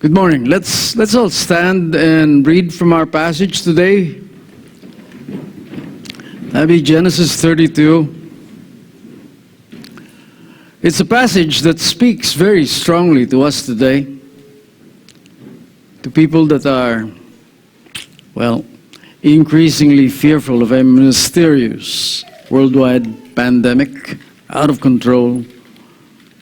Good morning. Let's all stand and read from our passage today. That'll be Genesis 32. It's a passage that speaks very strongly to us today, to people that are, well, increasingly fearful of a mysterious worldwide pandemic, out of control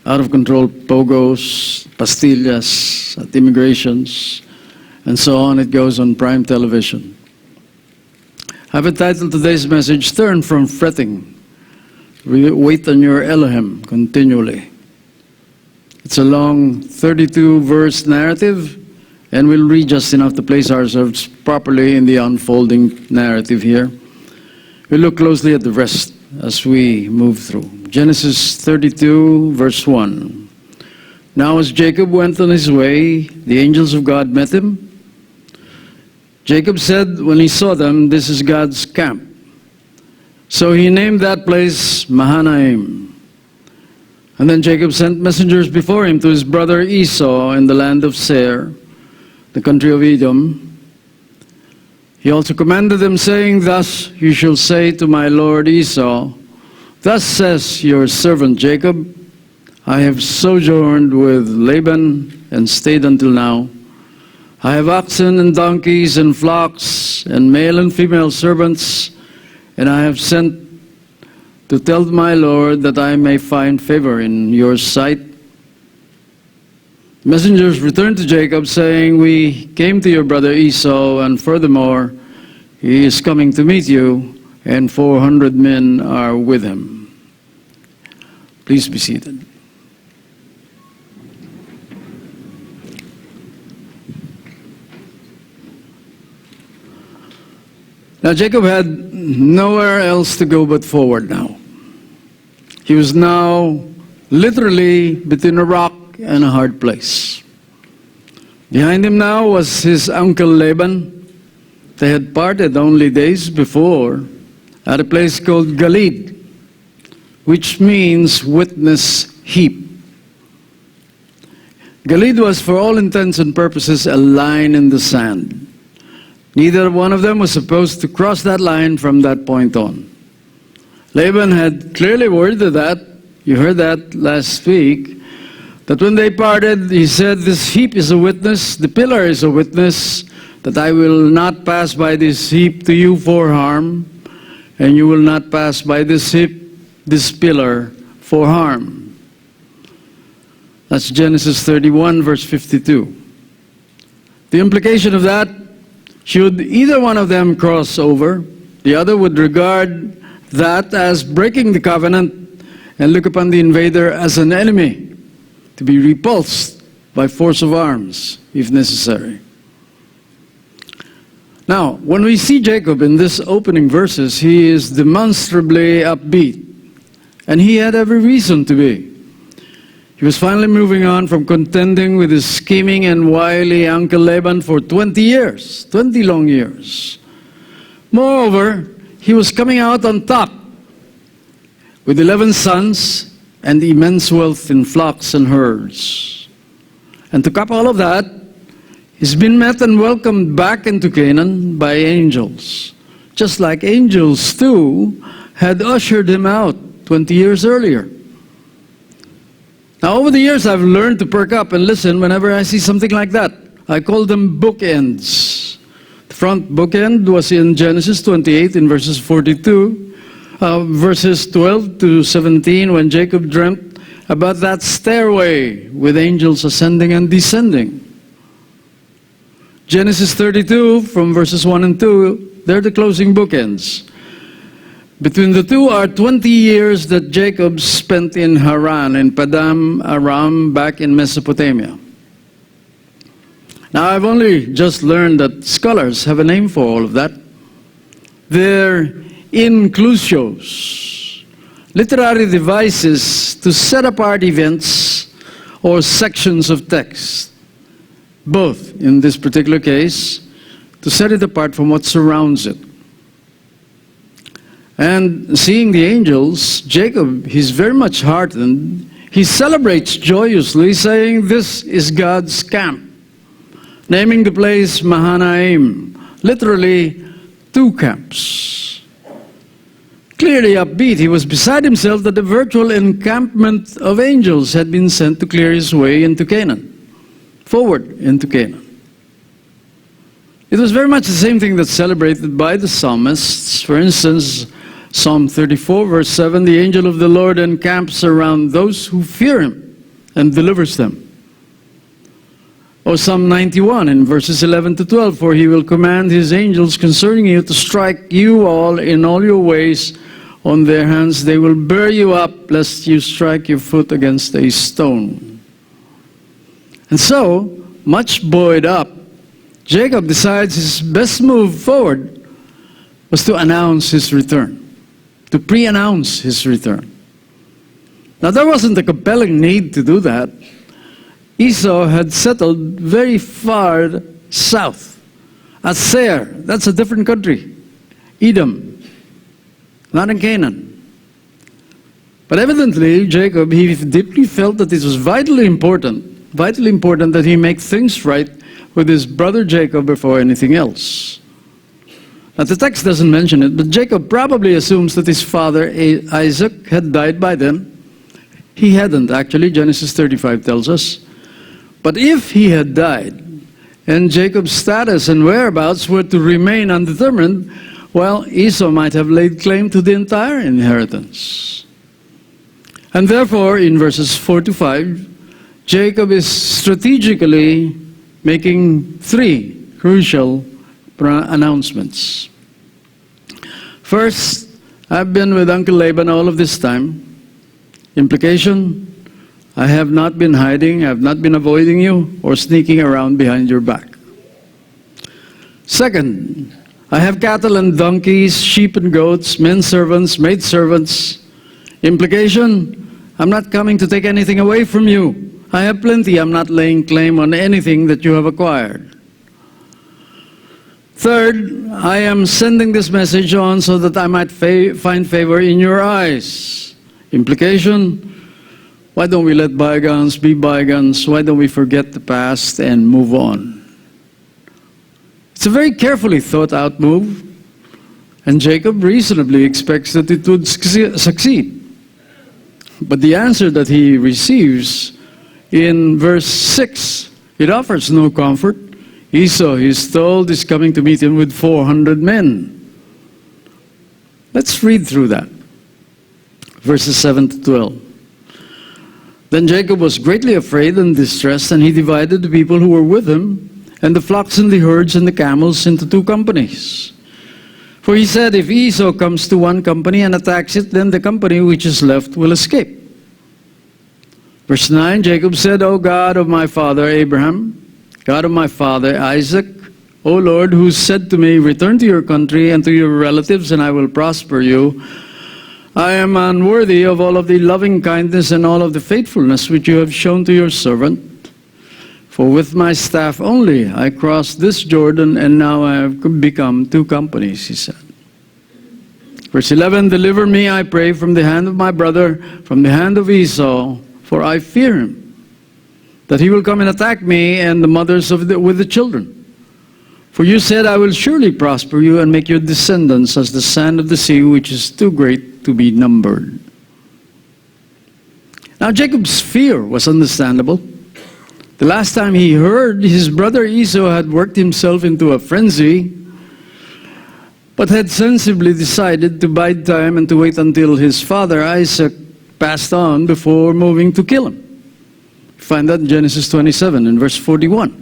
pogos, pastillas at immigrations, and so on. It goes on prime television. I've entitled today's message, Turn from Fretting, Wait on Your Elohim continually. It's a long 32-verse narrative, and we'll read just enough to place ourselves properly in the unfolding narrative here. We'll look closely at the rest as we move through. Genesis 32, verse 1. Now as Jacob went on his way, the angels of God met him. Jacob said when he saw them, "This is God's camp." So he named that place Mahanaim. And then Jacob sent messengers before him to his brother Esau in the land of Seir, the country of Edom. He also commanded them, saying, "Thus you shall say to my lord Esau, Thus says your servant Jacob, I have sojourned with Laban and stayed until now. I have oxen and donkeys and flocks and male and female servants, and I have sent to tell my lord that I may find favor in your sight." Messengers returned to Jacob, saying, "We came to your brother Esau, and furthermore, he is coming to meet you, and 400 men are with him." Please be seated. Now Jacob had nowhere else to go but forward now. He was now literally between a rock and a hard place. Behind him now was his uncle Laban. They had parted only days before at a place called Gilead, which means witness heap. Gilead was, for all intents and purposes, a line in the sand. Neither one of them was supposed to cross that line from that point on. Laban had clearly worded that, you heard that last week, that when they parted, he said, "This heap is a witness, the pillar is a witness, that I will not pass by this heap to you for harm, and you will not pass by this heap, this pillar, for harm." That's Genesis 31, verse 52. The implication of that, should either one of them cross over, the other would regard that as breaking the covenant and look upon the invader as an enemy, to be repulsed by force of arms, if necessary. Now, when we see Jacob in this opening verses, he is demonstrably upbeat, and he had every reason to be. He was finally moving on from contending with his scheming and wily uncle Laban for 20 years, 20 long years. Moreover, he was coming out on top with 11 sons and immense wealth in flocks and herds. And to cap all of that, he's been met and welcomed back into Canaan by angels, just like angels too had ushered him out 20 years earlier. Now, over the years, I've learned to perk up and listen whenever I see something like that. I call them bookends. The front bookend was in Genesis 28 in verses 42, verses 12 to 17, when Jacob dreamt about that stairway with angels ascending and descending. Genesis 32, from verses 1 and 2, they're the closing bookends. Between the two are 20 years that Jacob spent in Haran, in Padam Aram, back in Mesopotamia. Now, I've only just learned that scholars have a name for all of that. They're inclusios, literary devices to set apart events or sections of text, both, in this particular case, to set it apart from what surrounds it. And seeing the angels, Jacob, he's very much heartened. He celebrates joyously, saying, "This is God's camp." naming the place Mahanaim, literally 2 camps. Clearly upbeat, he was beside himself that the virtual encampment of angels had been sent to clear his way into Canaan, forward into Canaan. It was very much the same thing that's celebrated by the psalmists. For instance, Psalm 34, verse 7, the angel of the Lord encamps around those who fear him and delivers them. Or Psalm 91 in verses 11 to 12, for he will command his angels concerning you to strike you all in all your ways. On their hands they will bear you up, lest you strike your foot against a stone. And so, much buoyed up, Jacob decides his best move forward was to announce his return, to pre-announce his return. Now, there wasn't a compelling need to do that. Esau had settled very far south. At Seir, that's a different country. Edom, not in Canaan. But evidently, Jacob, he deeply felt that it was vitally important that he make things right with his brother Jacob before anything else. Now, the text doesn't mention it, but Jacob probably assumes that his father Isaac had died by then. He hadn't, actually. Genesis 35 tells us. But if he had died, and Jacob's status and whereabouts were to remain undetermined, well, Esau might have laid claim to the entire inheritance. And therefore, in verses 4 to 5, Jacob is strategically making 3 crucial announcements. First, I've been with Uncle Laban all of this time. Implication, I have not been hiding, I have not been avoiding you or sneaking around behind your back. Second, I have cattle and donkeys, sheep and goats, men servants, maid servants. Implication, I'm not coming to take anything away from you. I have plenty, I'm not laying claim on anything that you have acquired. Third, I am sending this message on so that I might find favor in your eyes. Implication, why don't we let bygones be bygones? Why don't we forget the past and move on? It's a very carefully thought out move, and Jacob reasonably expects that it would succeed. But the answer that he receives in verse 6, it offers no comfort. Esau, he's told, is coming to meet him with 400 men. Let's read through that. Verses 7 to 12. Then Jacob was greatly afraid and distressed, and he divided the people who were with him, and the flocks and the herds and the camels into 2 companies. For he said, if Esau comes to one company and attacks it, then the company which is left will escape. Verse 9, Jacob said, O God of my father Abraham, God of my father Isaac, O Lord, who said to me, return to your country and to your relatives, and I will prosper you. I am unworthy of all of the loving kindness and all of the faithfulness which you have shown to your servant. For with my staff only I crossed this Jordan, and now I have become 2 companies, he said. Verse 11, deliver me, I pray, from the hand of my brother, from the hand of Esau, for I fear him, that he will come and attack me and the mothers with the children. For you said, I will surely prosper you and make your descendants as the sand of the sea, which is too great to be numbered. Now Jacob's fear was understandable. The last time he heard, his brother Esau had worked himself into a frenzy, but had sensibly decided to bide time and to wait until his father Isaac passed on before moving to kill him. Find that in Genesis 27 and verse 41.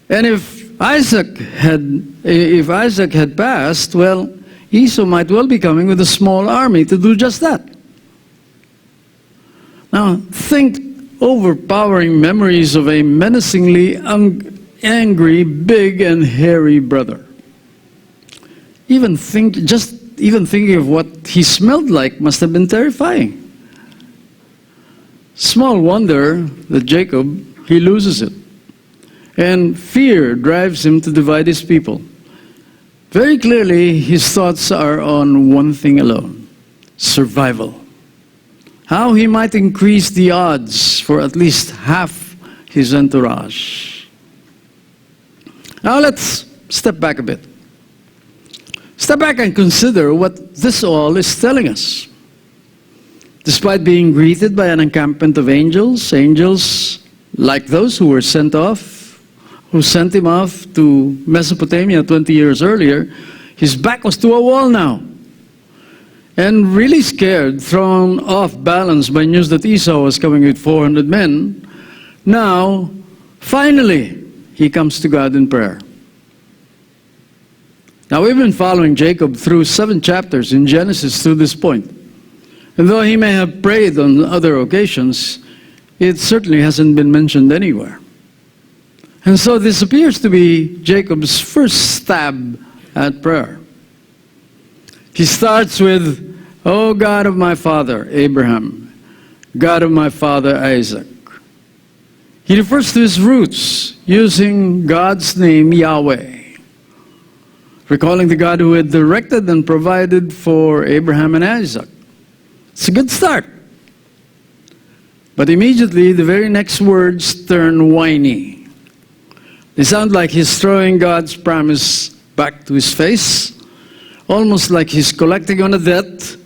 And if Isaac had passed, well, Esau might well be coming with a small army to do just that. Now, think overpowering memories of a menacingly angry, big, and hairy brother. Even thinking of what he smelled like must have been terrifying. Small wonder that Jacob, he loses it. And fear drives him to divide his people. Very clearly, his thoughts are on one thing alone: survival. How he might increase the odds for at least half his entourage. Now let's step back a bit. Step back and consider what this all is telling us. Despite being greeted by an encampment of angels, angels like those who sent him off to Mesopotamia 20 years earlier, his back was to a wall now. And really scared, thrown off balance by news that Esau was coming with 400 men, now, finally, he comes to God in prayer. Now, we've been following Jacob through 7 chapters in Genesis to this point. And though he may have prayed on other occasions, it certainly hasn't been mentioned anywhere. And so this appears to be Jacob's first stab at prayer. He starts with, "O God of my father Abraham, God of my father Isaac." He refers to his roots using God's name Yahweh, recalling the God who had directed and provided for Abraham and Isaac. It's a good start. But immediately the very next words turn whiny. They sound like he's throwing God's promise back to his face, almost like he's collecting on a debt.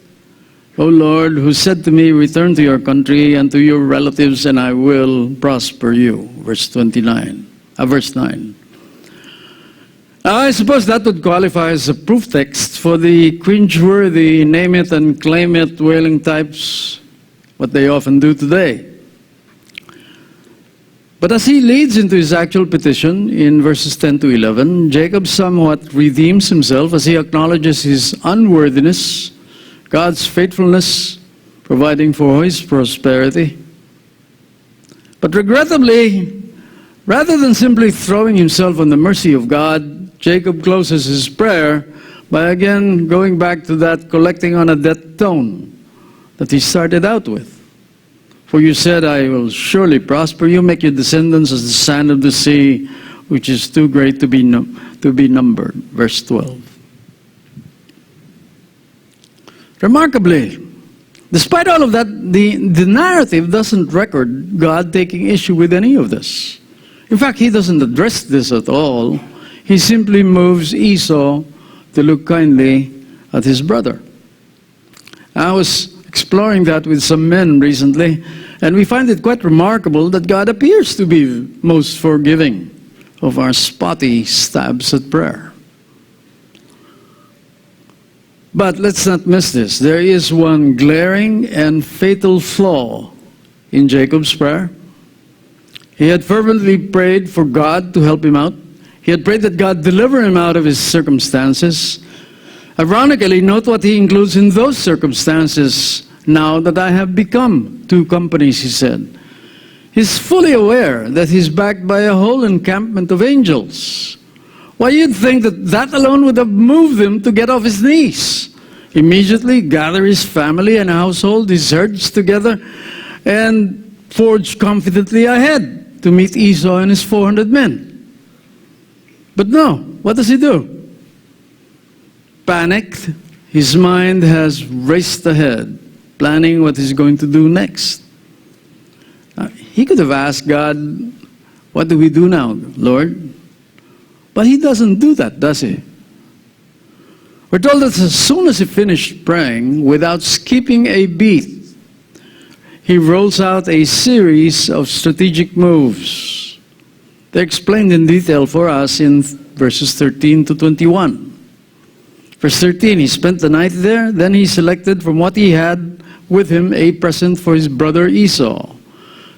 "O Lord, who said to me, 'Return to your country and to your relatives, and I will prosper you.'" Verse 9. Now, I suppose that would qualify as a proof text for the cringeworthy name it and claim it wailing types, what they often do today. But as he leads into his actual petition in verses 10 to 11, Jacob somewhat redeems himself as he acknowledges his unworthiness, God's faithfulness, providing for his prosperity. But regrettably, rather than simply throwing himself on the mercy of God, Jacob closes his prayer by again going back to that collecting on a debt tone that he started out with. "For you said, 'I will surely prosper you, make your descendants as the sand of the sea, which is too great to be numbered.'" Verse 12. Remarkably, despite all of that, the narrative doesn't record God taking issue with any of this. In fact, he doesn't address this at all. He simply moves Esau to look kindly at his brother. I was exploring that with some men recently, and we find it quite remarkable that God appears to be most forgiving of our spotty stabs at prayer. But let's not miss this. There is one glaring and fatal flaw in Jacob's prayer. He had fervently prayed for God to help him out. He had prayed that God deliver him out of his circumstances. Ironically, note what he includes in those circumstances. "Now that I have become 2 companies," he said. He's fully aware that he's backed by a whole encampment of angels. Why, you'd think that that alone would have moved him to get off his knees, immediately gather his family and household, his herds together, and forge confidently ahead to meet Esau and his 400 men. But no, what does he do? Panicked, his mind has raced ahead, planning what he's going to do next. He could have asked God, "What do we do now, Lord?" But he doesn't do that, does he? We're told that as soon as he finished praying, without skipping a beat, he rolls out a series of strategic moves. They're explained in detail for us in verses 13 to 21. Verse 13, he spent the night there, then he selected from what he had with him a present for his brother Esau.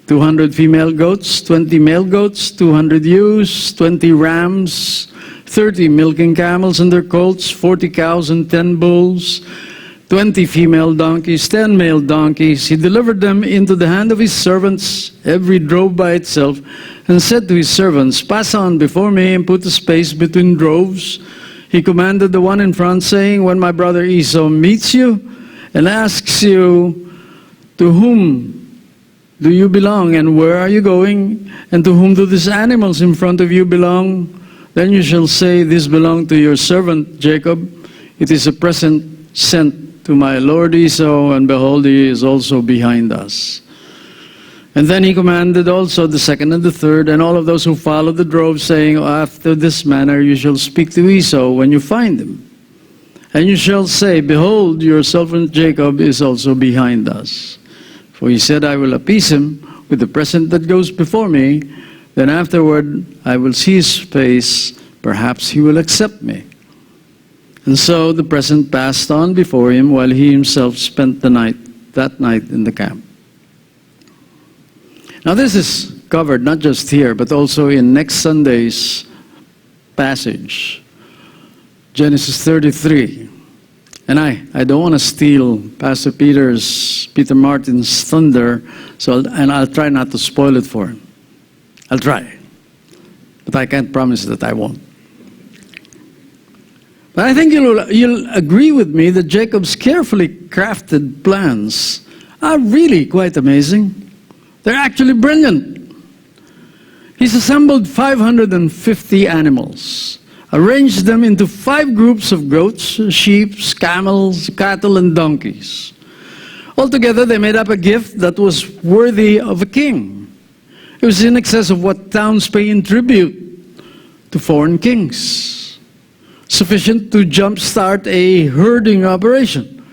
200 female goats, 20 male goats, 200 ewes, 20 rams, 30 milking camels and their colts, 40 cows and 10 bulls, 20 female donkeys, 10 male donkeys. He delivered them into the hand of his servants, every drove by itself, and said to his servants, "Pass on before me and put a space between droves." He commanded the one in front, saying, "When my brother Esau meets you and asks you, 'To whom do you belong and where are you going? And to whom do these animals in front of you belong?' Then you shall say, 'This belonged to your servant Jacob. It is a present sent to my lord Esau, and behold, he is also behind us.'" And then he commanded also the second and the third, and all of those who followed the drove, saying, after this manner you shall speak to Esau when you find him. And you shall say, behold, your servant Jacob is also behind us. For he said, I will appease him with the present that goes before me. Then afterward I will see his face. Perhaps he will accept me. And so the present passed on before him, while he himself spent that night in the camp. Now this is covered not just here, but also in next Sunday's passage, Genesis 33. And I don't want to steal Pastor Peter Martin's thunder, I'll try not to spoil it for him. I'll try. But I can't promise that I won't. But I think you'll agree with me that Jacob's carefully crafted plans are really quite amazing. They're actually brilliant. He's assembled 550 animals, arranged them into 5 groups of goats, sheep, camels, cattle, and donkeys. Altogether, they made up a gift that was worthy of a king. It was in excess of what towns pay in tribute to foreign kings, sufficient to jumpstart a herding operation.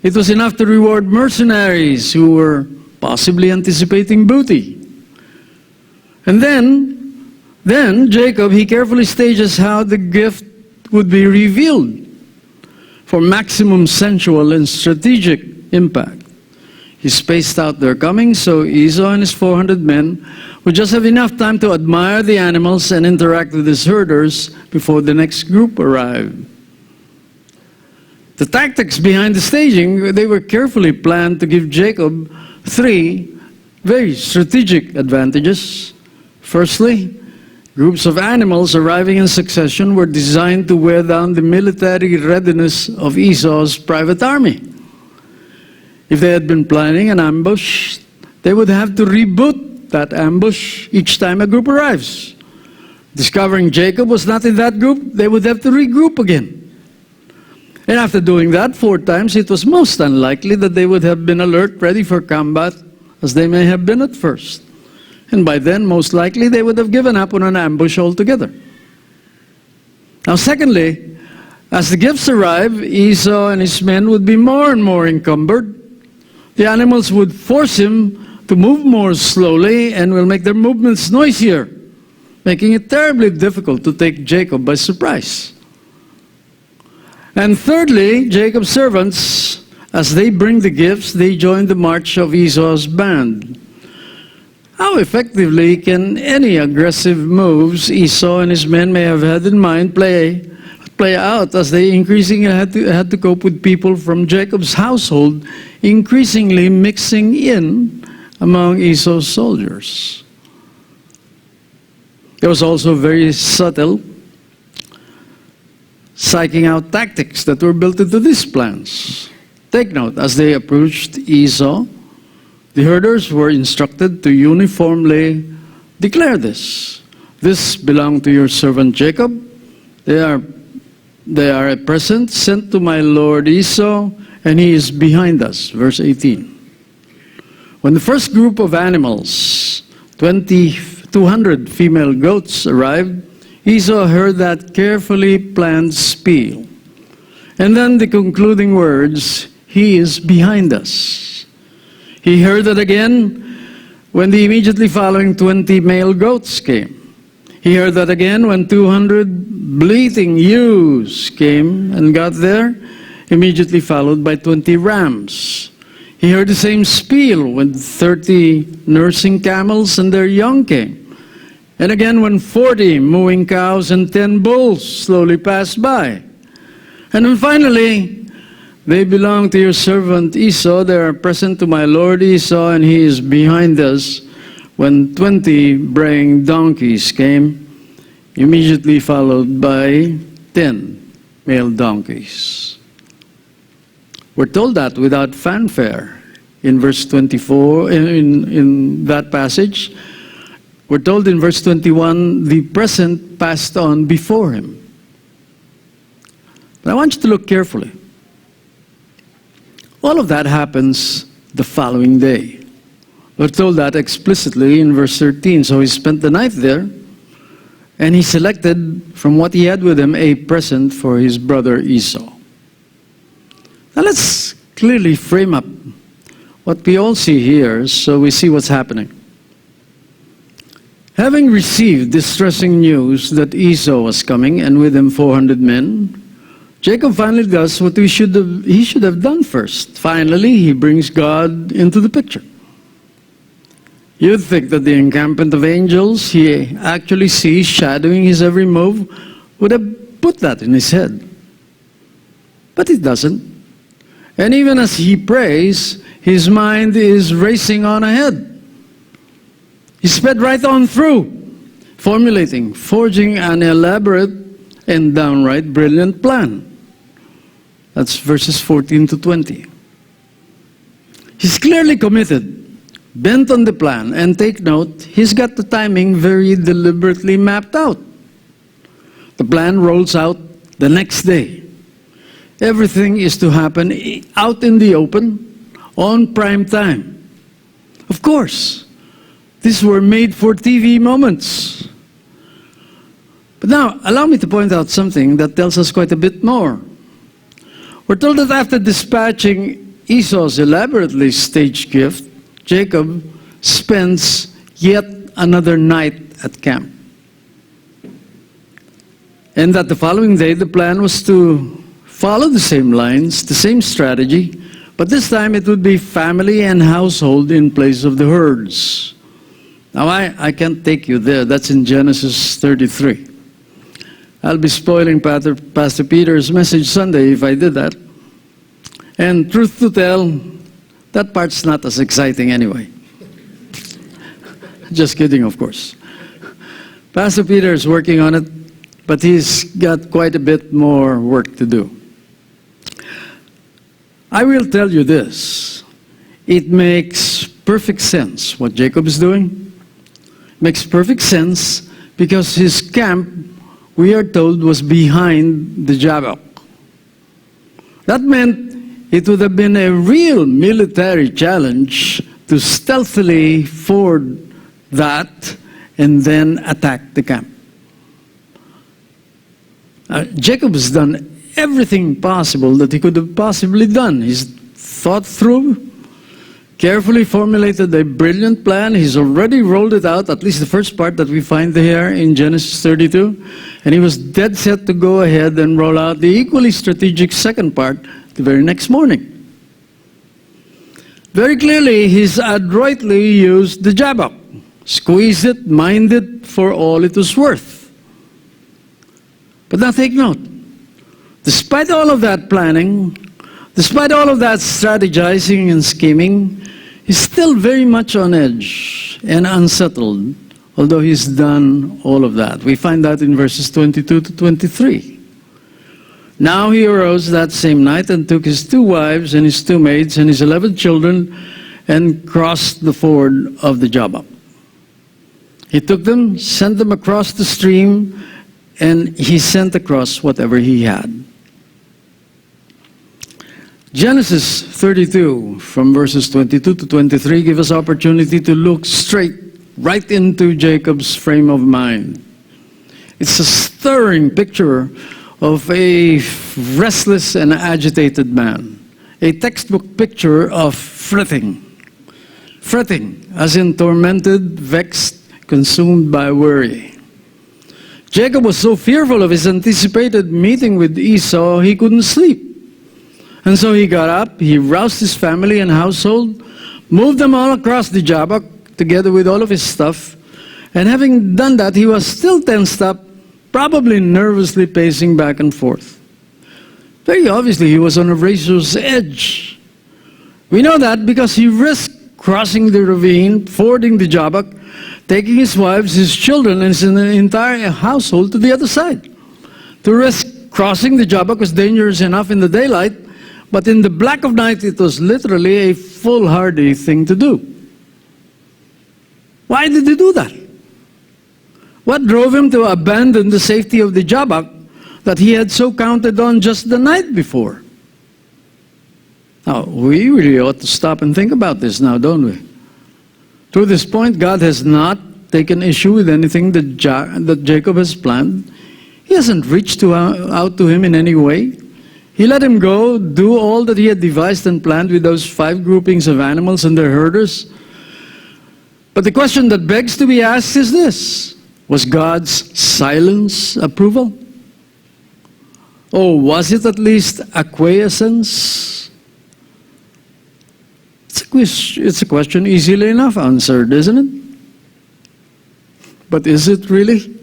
It was enough to reward mercenaries who were possibly anticipating booty. And then Jacob, he carefully stages how the gift would be revealed for maximum sensual and strategic impact. He spaced out their coming so Esau and his 400 men would just have enough time to admire the animals and interact with his herders before the next group arrived. The tactics behind the staging, they were carefully planned to give Jacob 3 very strategic advantages. Firstly, groups of animals arriving in succession were designed to wear down the military readiness of Esau's private army. If they had been planning an ambush, they would have to reboot that ambush each time a group arrives. Discovering Jacob was not in that group, they would have to regroup again. And after doing that 4 times, it was most unlikely that they would have been alert, ready for combat, as they may have been at first. And by then, most likely, they would have given up on an ambush altogether. Now, secondly, as the gifts arrive, Esau and his men would be more and more encumbered. The animals would force him to move more slowly and will make their movements noisier, making it terribly difficult to take Jacob by surprise. And thirdly, Jacob's servants, as they bring the gifts, they join the march of Esau's band. How effectively can any aggressive moves Esau and his men may have had in mind play out as they increasingly had to cope with people from Jacob's household, increasingly mixing in among Esau's soldiers? There was also very subtle psyching out tactics that were built into these plans. Take note, as they approached Esau, the herders were instructed to uniformly declare this. This belonged to your servant Jacob. They are a present sent to my lord Esau, and he is behind us. Verse 18. When the first group of animals, 200 female goats, arrived, Esau heard that carefully planned spiel. And then the concluding words, he is behind us. He heard that again when the immediately following 20 male goats came. He heard that again when 200 bleating ewes came and got there, immediately followed by 20 rams. He heard the same spiel when 30 nursing camels and their young came. And again when 40 mooing cows and 10 bulls slowly passed by. And then finally, they belong to your servant Esau. They are present to my lord Esau, and he is behind us. When 20 braying donkeys came, immediately followed by 10 male donkeys. We're told that without fanfare in verse 24, in that passage. We're told in verse 21, the present passed on before him. But I want you to look carefully. All of that happens the following day. We're told that explicitly in verse 13. So he spent the night there, and he selected from what he had with him a present for his brother Esau. Now let's clearly frame up what we all see here so we see what's happening. Having received distressing news that Esau was coming, and with him 400 men, Jacob finally does what he should have done first. Finally, he brings God into the picture. You'd think that the encampment of angels he actually sees shadowing his every move would have put that in his head. But it doesn't. And even as he prays, his mind is racing on ahead. He sped right on through, formulating, forging an elaborate and downright brilliant plan. That's verses 14 to 20. He's clearly committed, bent on the plan, and take note, he's got the timing very deliberately mapped out. The plan rolls out the next day. Everything is to happen out in the open, on prime time. Of course, these were made for TV moments. But now, allow me to point out something that tells us quite a bit more. We're told that after dispatching Esau's elaborately staged gift, Jacob spends yet another night at camp. And that the following day, the plan was to follow the same lines, the same strategy, but this time it would be family and household in place of the herds. Now, I can't take you there. That's in Genesis 33. I'll be spoiling Pastor Peter's message Sunday if I did that. And truth to tell, that part's not as exciting anyway. Just kidding, of course. Pastor Peter is working on it, but he's got quite a bit more work to do. I will tell you this. It makes perfect sense what Jacob is doing. Makes perfect sense because his camp, we are told, was behind the Jabbok. That meant it would have been a real military challenge to stealthily ford that and then attack the camp. Jacob has done everything possible that he could have possibly done. He's thought through, carefully formulated a brilliant plan. He's already rolled it out, at least the first part that we find here in Genesis 32. And he was dead set to go ahead and roll out the equally strategic second part the very next morning. Very clearly, he's adroitly used the Jabbok, squeezed it, mined it for all it was worth. But now take note. Despite all of that planning, despite all of that strategizing and scheming, he's still very much on edge and unsettled, although he's done all of that. We find that in verses 22 to 23. Now he arose that same night and took his 2 wives and his 2 maids and his 11 children and crossed the ford of the Jabbok. He took them, sent them across the stream, and he sent across whatever he had. Genesis 32, from verses 22 to 23, give us opportunity to look right into Jacob's frame of mind. It's a stirring picture of a restless and agitated man. A textbook picture of fretting. Fretting, as in tormented, vexed, consumed by worry. Jacob was so fearful of his anticipated meeting with Esau, he couldn't sleep. And so he got up, he roused his family and household, moved them all across the Jabbok, together with all of his stuff, and having done that, he was still tensed up, probably nervously pacing back and forth. Very obviously, he was on a razor's edge. We know that because he risked crossing the ravine, fording the Jabbok, taking his wives, his children, and his entire household to the other side. To risk crossing the Jabbok was dangerous enough in the daylight, but in the black of night, it was literally a foolhardy thing to do. Why did he do that? What drove him to abandon the safety of the Jabbok that he had so counted on just the night before? Now, we really ought to stop and think about this now, don't we? To this point, God has not taken issue with anything that Jacob has planned. He hasn't reached out to him in any way. He let him go, do all that he had devised and planned with those 5 groupings of animals and their herders. But the question that begs to be asked is this: was God's silence approval? Or was it at least acquiescence? It's a question easily enough answered, isn't it? But is it really?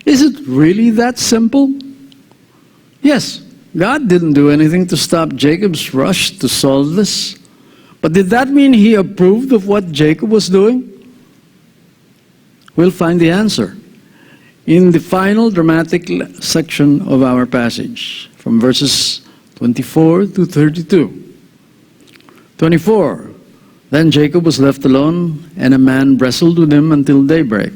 Is it really that simple? Yes, God didn't do anything to stop Jacob's rush to solve this. But did that mean he approved of what Jacob was doing? We'll find the answer in the final dramatic section of our passage, from verses 24 to 32. 24, then Jacob was left alone, and a man wrestled with him until daybreak.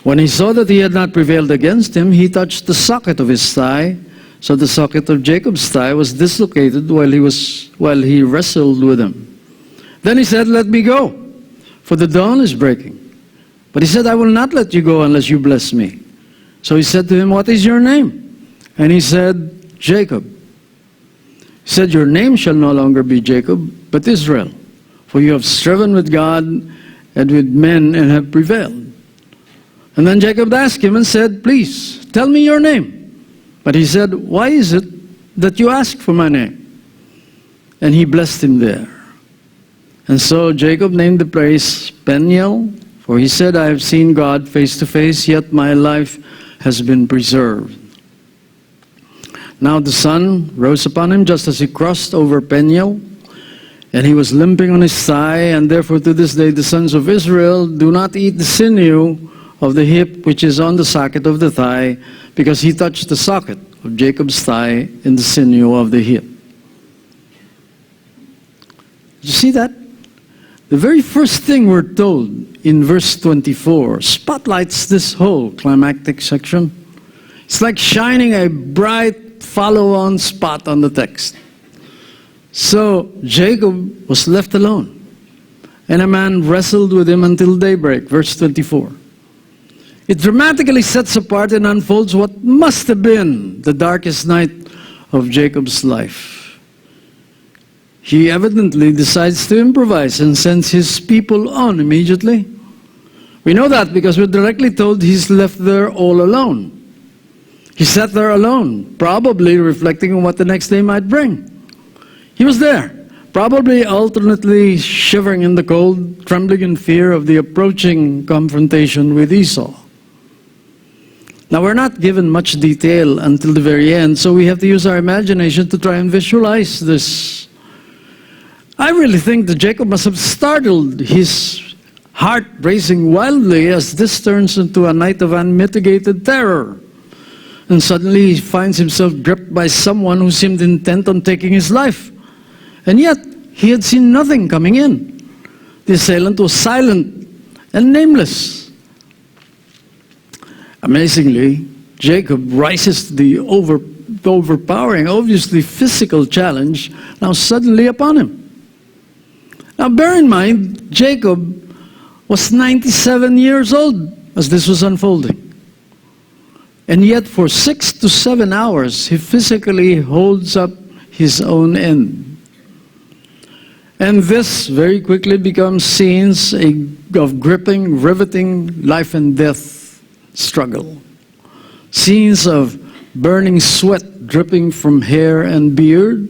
When he saw that he had not prevailed against him, he touched the socket of his thigh. So the socket of Jacob's thigh was dislocated while he wrestled with him. Then he said, "Let me go, for the dawn is breaking." But he said, "I will not let you go unless you bless me." So he said to him, "What is your name?" And he said, "Jacob." He said, "Your name shall no longer be Jacob, but Israel, for you have striven with God and with men and have prevailed." And then Jacob asked him and said, "Please, tell me your name." But he said, "Why is it that you ask for my name?" And he blessed him there. And so Jacob named the place Peniel, for he said, "I have seen God face to face, yet my life has been preserved." Now the sun rose upon him just as he crossed over Peniel, and he was limping on his thigh, and therefore to this day the sons of Israel do not eat the sinew of the hip which is on the socket of the thigh, because he touched the socket of Jacob's thigh in the sinew of the hip. Did you see that? The very first thing we're told in verse 24 spotlights this whole climactic section. It's like shining a bright follow-on spot on the text. So Jacob was left alone, and a man wrestled with him until daybreak, verse 24. It dramatically sets apart and unfolds what must have been the darkest night of Jacob's life. He evidently decides to improvise and sends his people on immediately. We know that because we're directly told he's left there all alone. He sat there alone, probably reflecting on what the next day might bring. He was there, probably alternately shivering in the cold, trembling in fear of the approaching confrontation with Esau. Now, we're not given much detail until the very end, so we have to use our imagination to try and visualize this. I really think that Jacob must have startled, his heart racing wildly as this turns into a night of unmitigated terror. And suddenly he finds himself gripped by someone who seemed intent on taking his life. And yet, he had seen nothing coming in. The assailant was silent and nameless. Amazingly, Jacob rises to the overpowering, obviously physical challenge now suddenly upon him. Now bear in mind, Jacob was 97 years old as this was unfolding. And yet for 6 to 7 hours, he physically holds up his own end. And this very quickly becomes scenes of gripping, riveting, life and death struggle. Scenes of burning sweat dripping from hair and beard,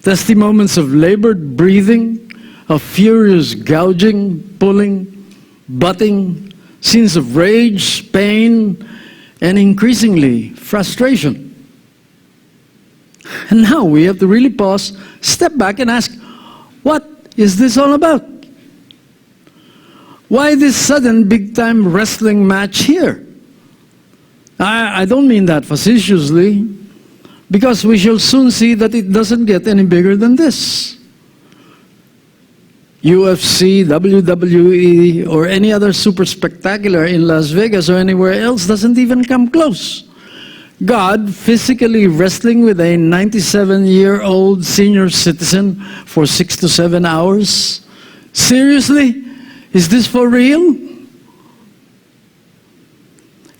testimonies of labored breathing, of furious gouging, pulling, butting, scenes of rage, pain, and increasingly frustration. And now we have to really pause, step back and ask, what is this all about? Why this sudden big-time wrestling match here? I don't mean that facetiously, because we shall soon see that it doesn't get any bigger than this. UFC, WWE, or any other super spectacular in Las Vegas or anywhere else doesn't even come close. God physically wrestling with a 97-year-old senior citizen for 6 to 7 hours? Seriously? Is this for real?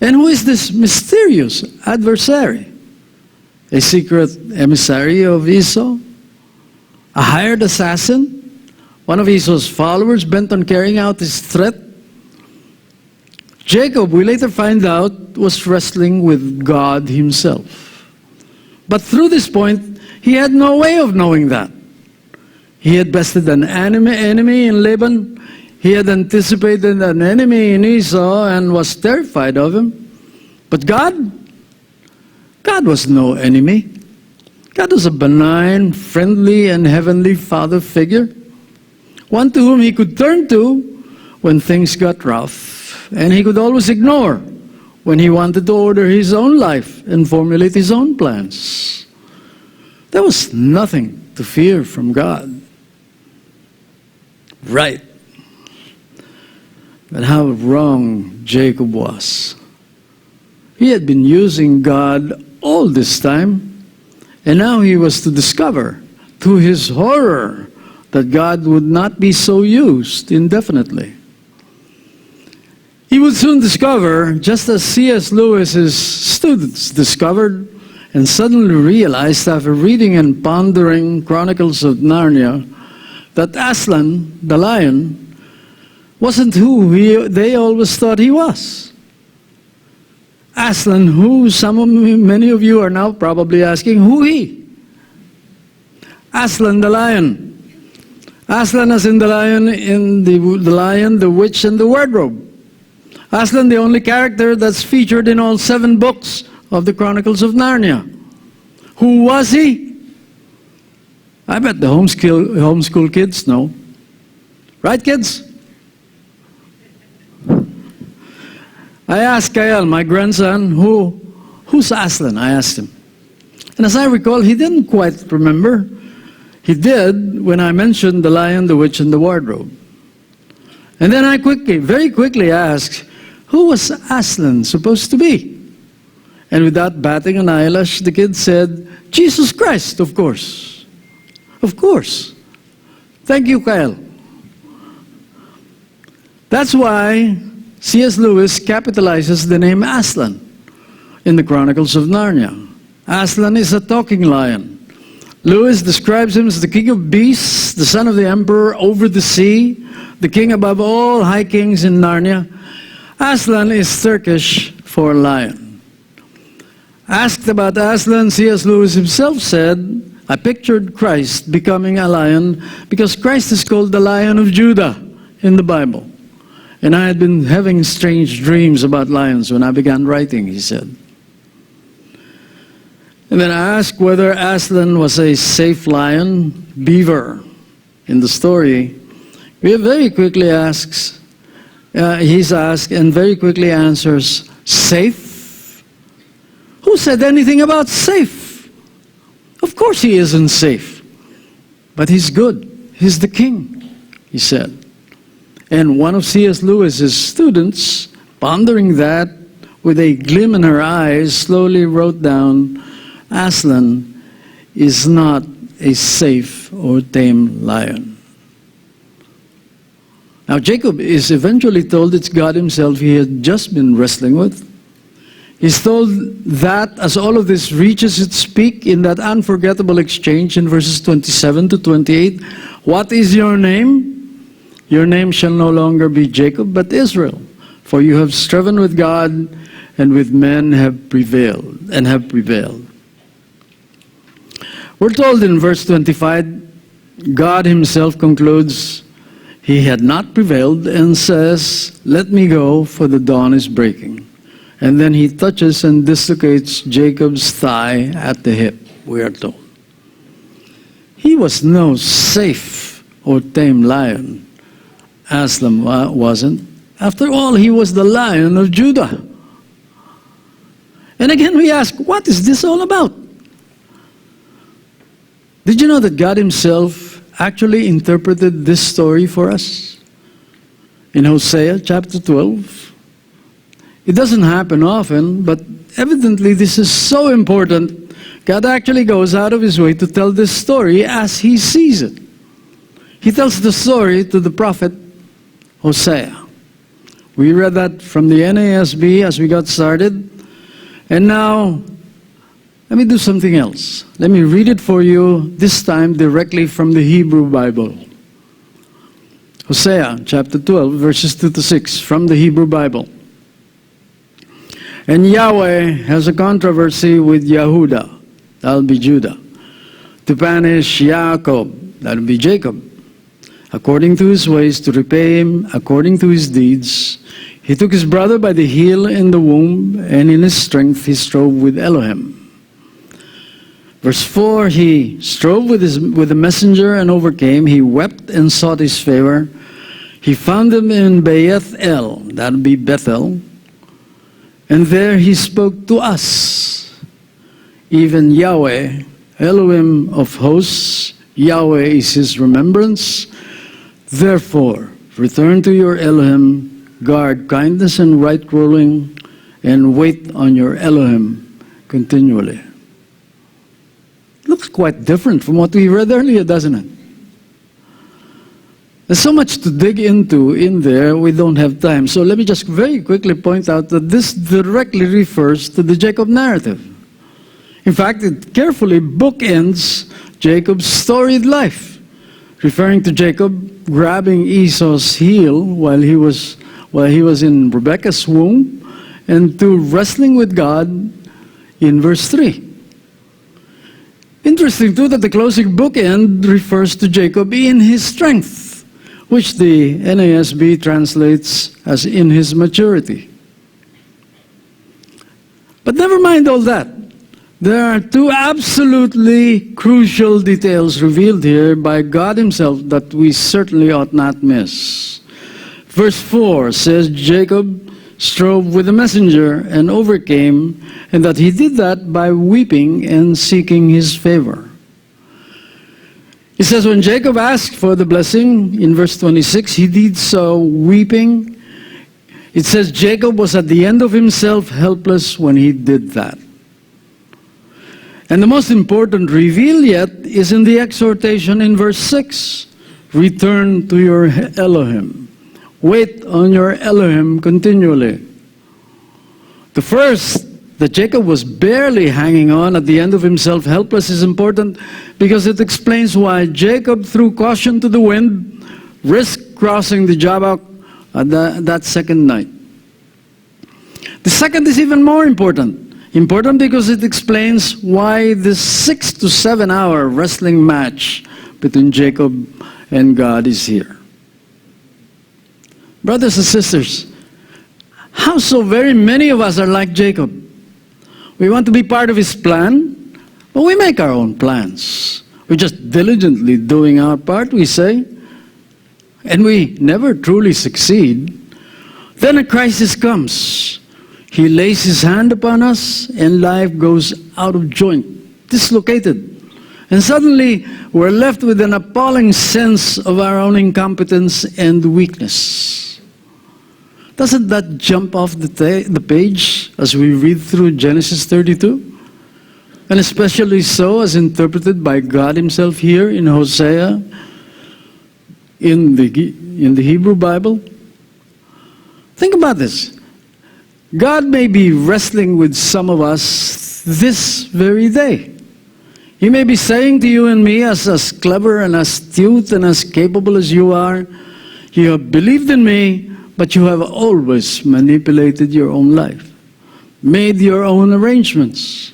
And who is this mysterious adversary? A secret emissary of Esau? A hired assassin? One of Esau's followers bent on carrying out his threat? Jacob, we later find out, was wrestling with God himself. But through this point, he had no way of knowing that. He had bested an enemy in Laban. He had anticipated an enemy in Esau and was terrified of him. But God was no enemy. God was a benign, friendly, and heavenly Father figure. One to whom he could turn to when things got rough. And he could always ignore when he wanted to order his own life and formulate his own plans. There was nothing to fear from God. Right. But how wrong Jacob was. He had been using God all this time, and now he was to discover, to his horror, that God would not be so used indefinitely. He would soon discover, just as C.S. Lewis's students discovered and suddenly realized after reading and pondering Chronicles of Narnia, that Aslan, the lion, wasn't who they always thought he was. Aslan, who many of you are now probably asking, who he? Aslan the lion. Aslan as in the lion, the witch, and the wardrobe. Aslan, the only character that's featured in all 7 books of the Chronicles of Narnia. Who was he? I bet the homeschool kids know. Right, kids? I asked Kyle, my grandson, who's Aslan? I asked him. And as I recall, he didn't quite remember. He did when I mentioned the lion, the witch, and the wardrobe. And then I very quickly asked, who was Aslan supposed to be? And without batting an eyelash, the kid said, Jesus Christ, of course. Of course. Thank you, Kyle. That's why C.S. Lewis capitalizes the name Aslan in the Chronicles of Narnia. Aslan is a talking lion. Lewis describes him as the king of beasts, the son of the emperor over the sea, the king above all high kings in Narnia. Aslan is Turkish for lion. Asked about Aslan, C.S. Lewis himself said, I pictured Christ becoming a lion because Christ is called the Lion of Judah in the Bible. And I had been having strange dreams about lions when I began writing, he said. And then I asked whether Aslan was a safe lion, beaver. In the story, he very quickly asks, he's asked and very quickly answers, safe? Who said anything about safe? Of course he isn't safe. But he's good. He's the king, he said. And one of C.S. Lewis's students, pondering that with a gleam in her eyes, slowly wrote down, Aslan is not a safe or tame lion. Now Jacob is eventually told it's God himself he had just been wrestling with. He's told that as all of this reaches its peak in that unforgettable exchange in verses 27 to 28, what is your name? Your name shall no longer be Jacob, but Israel, for you have striven with God and with men have prevailed. We're told in verse 25, God himself concludes, he had not prevailed and says, let me go, for the dawn is breaking. And then he touches and dislocates Jacob's thigh at the hip, we are told. He was no safe or tame lion. Aslan wasn't. After all, he was the Lion of Judah. And again we ask, what is this all about? Did you know that God himself actually interpreted this story for us? In Hosea chapter 12. It doesn't happen often, but evidently this is so important. God actually goes out of his way to tell this story as he sees it. He tells the story to the prophet Hosea. We read that from the NASB as we got started. And now, let me do something else. Let me read it for you, this time directly from the Hebrew Bible. Hosea chapter 12, verses 2 to 6, from the Hebrew Bible. And Yahweh has a controversy with Yehudah, that'll be Judah, to punish Yaakov, that'll be Jacob, according to his ways, to repay him according to his deeds. He took his brother by the heel in the womb, and in his strength he strove with Elohim. Verse 4, he strove with the messenger and overcame. He wept and sought his favor. He found him in Beth El, that would be Bethel. And there he spoke to us, even Yahweh, Elohim of hosts. Yahweh is his remembrance. Therefore, return to your Elohim, guard kindness and right ruling, and wait on your Elohim continually. Looks quite different from what we read earlier, doesn't it? There's so much to dig into in there, we don't have time. So let me just very quickly point out that this directly refers to the Jacob narrative. In fact, it carefully bookends Jacob's storied life, referring to Jacob grabbing Esau's heel while he was in Rebekah's womb, and to wrestling with God in verse 3. Interesting too that the closing bookend refers to Jacob in his strength, which the NASB translates as in his maturity. But never mind all that. There are two absolutely crucial details revealed here by God himself that we certainly ought not miss. Verse 4 says Jacob strove with the messenger and overcame, and that he did that by weeping and seeking his favor. It says when Jacob asked for the blessing, in verse 26, he did so weeping. It says Jacob was at the end of himself, helpless when he did that. And the most important reveal yet is in the exhortation in verse 6. Return to your Elohim. Wait on your Elohim continually. The first, that Jacob was barely hanging on at the end of himself, helpless, is important because it explains why Jacob threw caution to the wind, risked crossing the Jabbok that second night. The second is even more important. Important because it explains why this 6 to 7 hour wrestling match between Jacob and God is here. Brothers and sisters, how so very many of us are like Jacob? We want to be part of his plan, but we make our own plans. We're just diligently doing our part, we say, and we never truly succeed. Then a crisis comes. He lays his hand upon us, and life goes out of joint, dislocated. And suddenly, we're left with an appalling sense of our own incompetence and weakness. Doesn't that jump off the page as we read through Genesis 32? And especially so as interpreted by God himself here in Hosea, in the Hebrew Bible? Think about this. God may be wrestling with some of us this very day. He may be saying to you and me, as clever and as astute and as capable as you are, you have believed in me, but you have always manipulated your own life, made your own arrangements.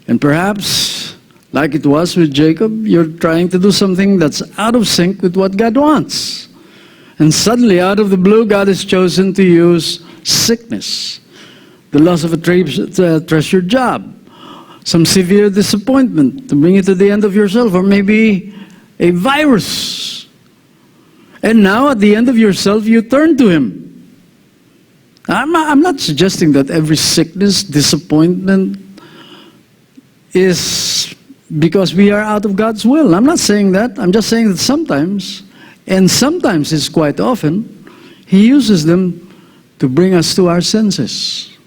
And perhaps, like it was with Jacob, you're trying to do something that's out of sync with what God wants. And suddenly, out of the blue, God has chosen to use sickness, the loss of a treasured job, some severe disappointment to bring you to the end of yourself, or maybe a virus. And now, at the end of yourself, you turn to him. I'm not suggesting that every sickness, disappointment is because we are out of God's will. I'm not saying that. I'm just saying that sometimes, and sometimes it's quite often, he uses them to bring us to our senses.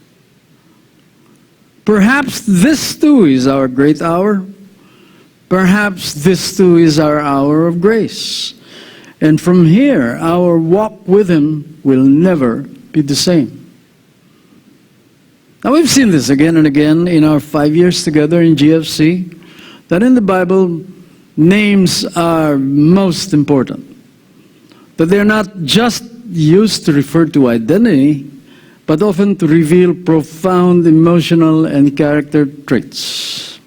Perhaps this too is our great hour. Perhaps this too is our hour of grace. And from here, our walk with Him will never be the same. Now, we've seen this again and again in our 5 years together in GFC, that in the Bible, names are most important. That they're not just used to refer to identity, but often to reveal profound emotional and character traits.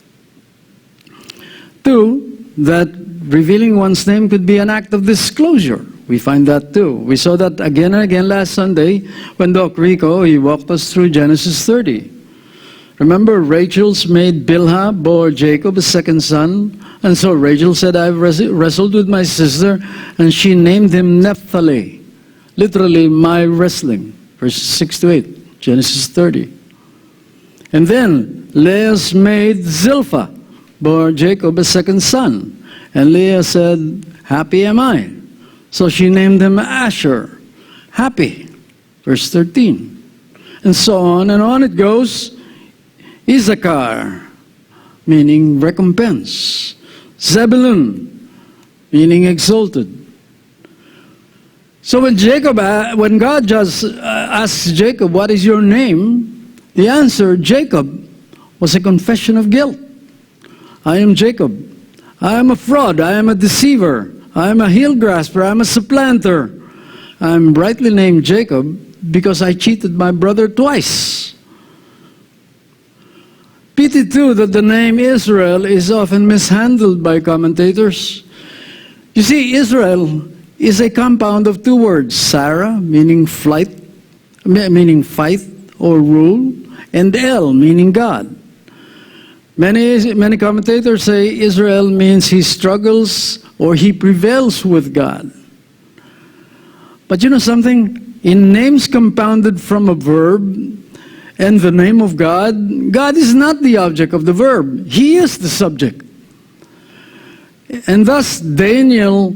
2, that revealing one's name could be an act of disclosure. We find that too. We saw that again and again last Sunday when Doc Rico, he walked us through Genesis 30. Remember, Rachel's maid Bilhah bore Jacob a second son, and so Rachel said, I've wrestled with my sister, and she named him Naphtali, literally my wrestling, verses 6 to 8, Genesis 30. And then Leah's maid Zilpah bore Jacob a second son, and Leah said, happy am I. So she named him Asher, happy, verse 13. And so on and on it goes. Issachar, meaning recompense. Zebulun, meaning exalted. So when God just asks Jacob, what is your name? The answer, Jacob, was a confession of guilt. I am Jacob. I am a fraud. I am a deceiver. I am a heel grasper. I am a supplanter. I am rightly named Jacob because I cheated my brother twice. Pity too that the name Israel is often mishandled by commentators. You see, Israel is a compound of two words, Sarah, meaning fight or rule, and El, meaning God. Many commentators say Israel means he struggles or he prevails with God. But you know something? In names compounded from a verb and the name of God, God is not the object of the verb. He is the subject. And thus, Daniel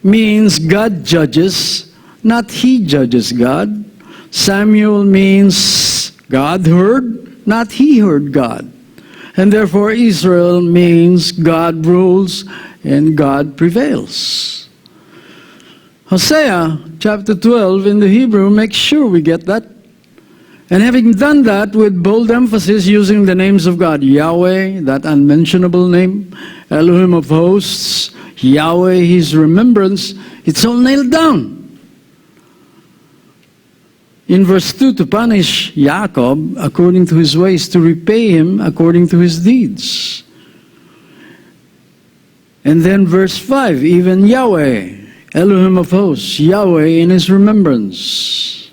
means God judges, not he judges God. Samuel means God heard, not he heard God. And therefore, Israel means God rules and God prevails. Hosea chapter 12 in the Hebrew makes sure we get that. And having done that with bold emphasis using the names of God, Yahweh, that unmentionable name, Elohim of hosts, Yahweh, his remembrance, it's all nailed down. In verse 2, to punish Jacob according to his ways, to repay him according to his deeds. And then verse 5, even Yahweh, Elohim of hosts, Yahweh in his remembrance.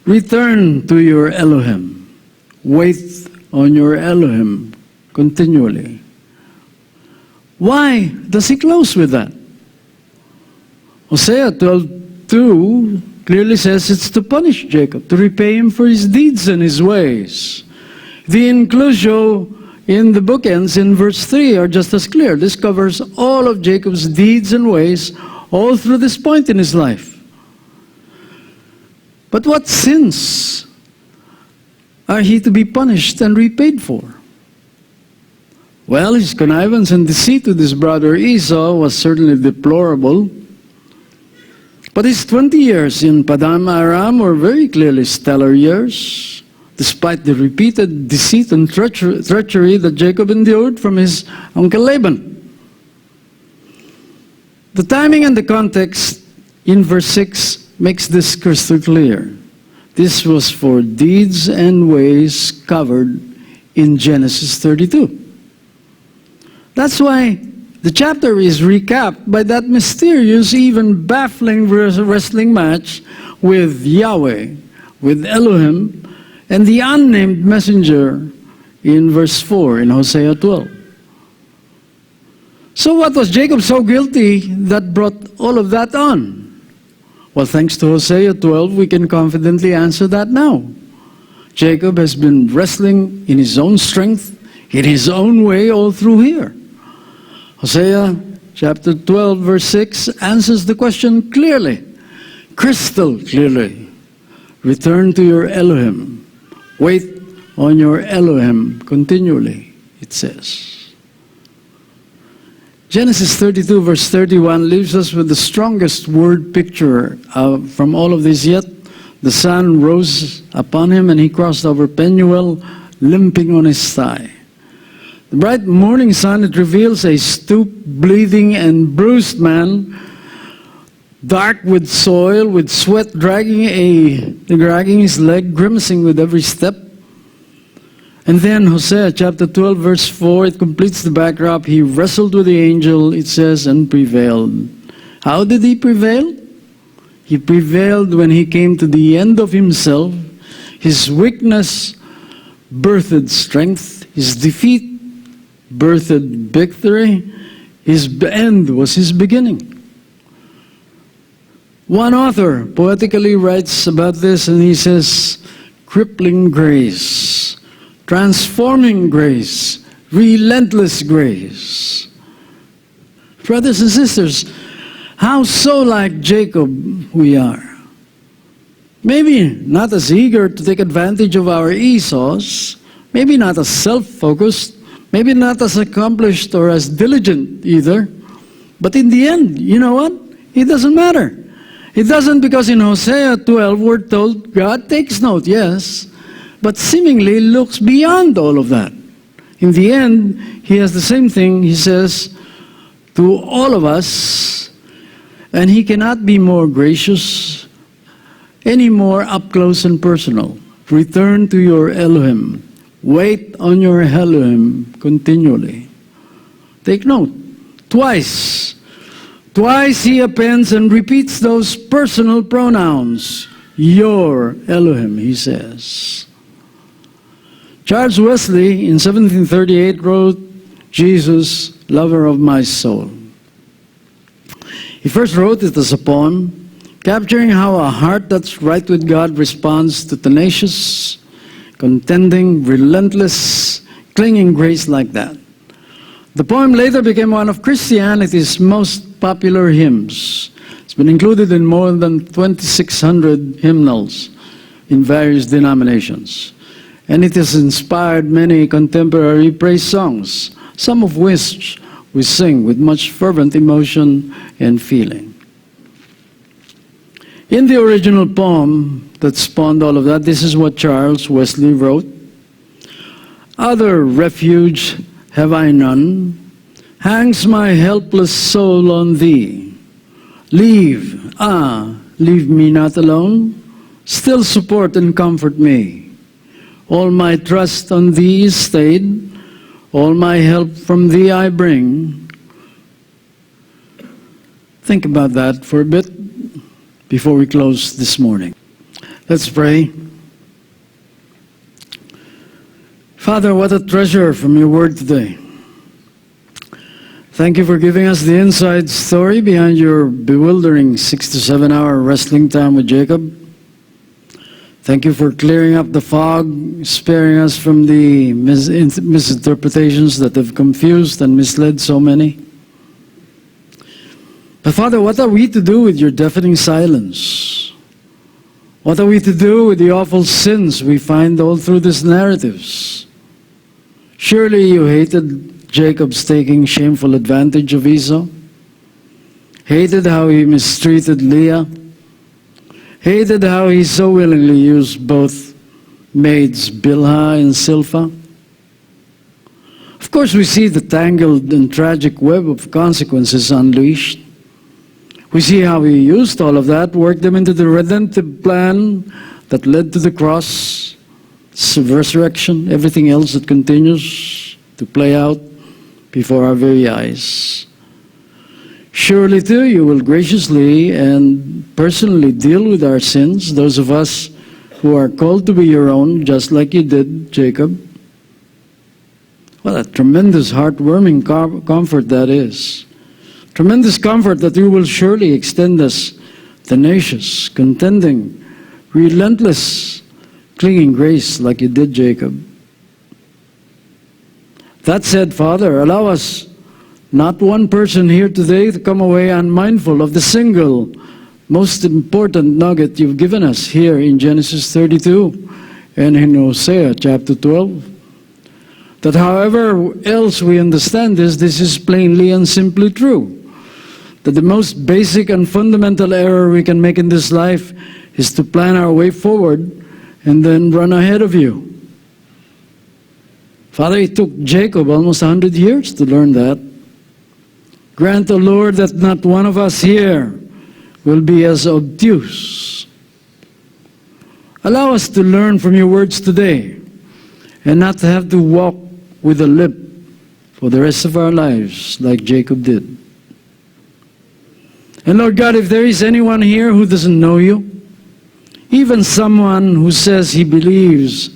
Return to your Elohim. Wait on your Elohim continually. Why does he close with that? Hosea 12:2 clearly says it's to punish Jacob, to repay him for his deeds and his ways. The inclusio in the bookends in verse 3 are just as clear. This covers all of Jacob's deeds and ways all through this point in his life. But what sins are he to be punished and repaid for? Well, his connivance and deceit with his brother Esau was certainly deplorable. But his 20 years in Paddan Aram were very clearly stellar years, despite the repeated deceit and treachery that Jacob endured from his uncle Laban. The timing and the context in verse 6 makes this crystal clear. This was for deeds and ways covered in Genesis 32. That's why the chapter is recapped by that mysterious, even baffling wrestling match with Yahweh, with Elohim, and the unnamed messenger in verse 4 in Hosea 12. So what was Jacob so guilty that brought all of that on? Well, thanks to Hosea 12, we can confidently answer that now. Jacob has been wrestling in his own strength, in his own way, all through here. Hosea chapter 12, verse 6 answers the question clearly, crystal clearly. Return to your Elohim. Wait on your Elohim continually, it says. Genesis 32 verse 31 leaves us with the strongest word picture from all of this. Yet the sun rose upon him, and he crossed over Penuel, limping on his thigh. The bright morning sun, it reveals a stooped, bleeding, and bruised man, dark with soil, with sweat dragging his leg, grimacing with every step. And then Hosea chapter 12 verse 4, it completes the backdrop. He wrestled with the angel, it says, and prevailed. How did he prevail? He prevailed when he came to the end of himself. His weakness birthed strength. His defeat birthed victory. His end was his beginning. One author poetically writes about this, and he says, crippling grace, transforming grace, relentless grace. Brothers and sisters, how so like Jacob we are. Maybe not as eager to take advantage of our Esau's, maybe not as self-focused, maybe not as accomplished or as diligent either. But in the end, you know what? It doesn't matter. It doesn't, because in Hosea 12 we're told God takes note, yes, but seemingly looks beyond all of that. In the end, he has the same thing he says to all of us, and he cannot be more gracious, any more up close and personal. Return to your Elohim. Wait on your Elohim continually. Take note, twice he appends and repeats those personal pronouns. Your Elohim, he says. Charles Wesley in 1738 wrote, Jesus, lover of my soul. He first wrote it as a poem, capturing how a heart that's right with God responds to tenacious, contending, relentless, clinging grace like that. The poem later became one of Christianity's most popular hymns. It's been included in more than 2,600 hymnals in various denominations. And it has inspired many contemporary praise songs, some of which we sing with much fervent emotion and feeling. In the original poem that spawned all of that, this is what Charles Wesley wrote. Other refuge have I none, hangs my helpless soul on thee. Leave me not alone, still support and comfort me. All my trust on thee is stayed, all my help from thee I bring. Think about that for a bit before we close this morning. Let's pray. Father, what a treasure from your word today. Thank you for giving us the inside story behind your bewildering 6 to 7 hour wrestling time with Jacob. Thank you for clearing up the fog, sparing us from the misinterpretations that have confused and misled so many. But Father, what are we to do with your deafening silence? What are we to do with the awful sins we find all through these narratives? Surely you hated Jacob's taking shameful advantage of Esau, hated how he mistreated Leah, hated how he so willingly used both maids Bilhah and Silpha. Of course, we see the tangled and tragic web of consequences unleashed. We see how he used all of that, worked them into the redemptive plan that led to the cross, resurrection, everything else that continues to play out before our very eyes. Surely, too, you will graciously and personally deal with our sins, those of us who are called to be your own, just like you did, Jacob. What a tremendous, heartwarming comfort that is. Tremendous comfort that you will surely extend us tenacious, contending, relentless, clinging grace like you did, Jacob. That said, Father, allow us, not one person here today, to come away unmindful of the single most important nugget you've given us here in Genesis 32 and in Hosea chapter 12. That however else we understand this is plainly and simply true. That the most basic and fundamental error we can make in this life is to plan our way forward and then run ahead of you. Father, it took Jacob almost 100 years to learn that. Grant, O Lord, that not one of us here will be as obtuse. Allow us to learn from your words today and not to have to walk with a limp for the rest of our lives like Jacob did. And Lord God, if there is anyone here who doesn't know you, even someone who says he believes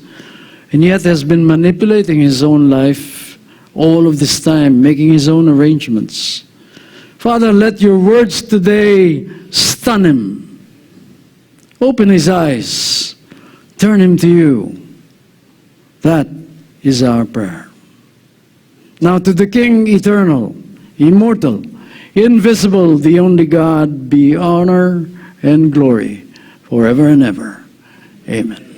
and yet has been manipulating his own life all of this time, making his own arrangements, Father, let your words today stun him. Open his eyes. Turn him to you. That is our prayer. Now to the King eternal, immortal, invisible, the only God, be honor and glory forever and ever. Amen.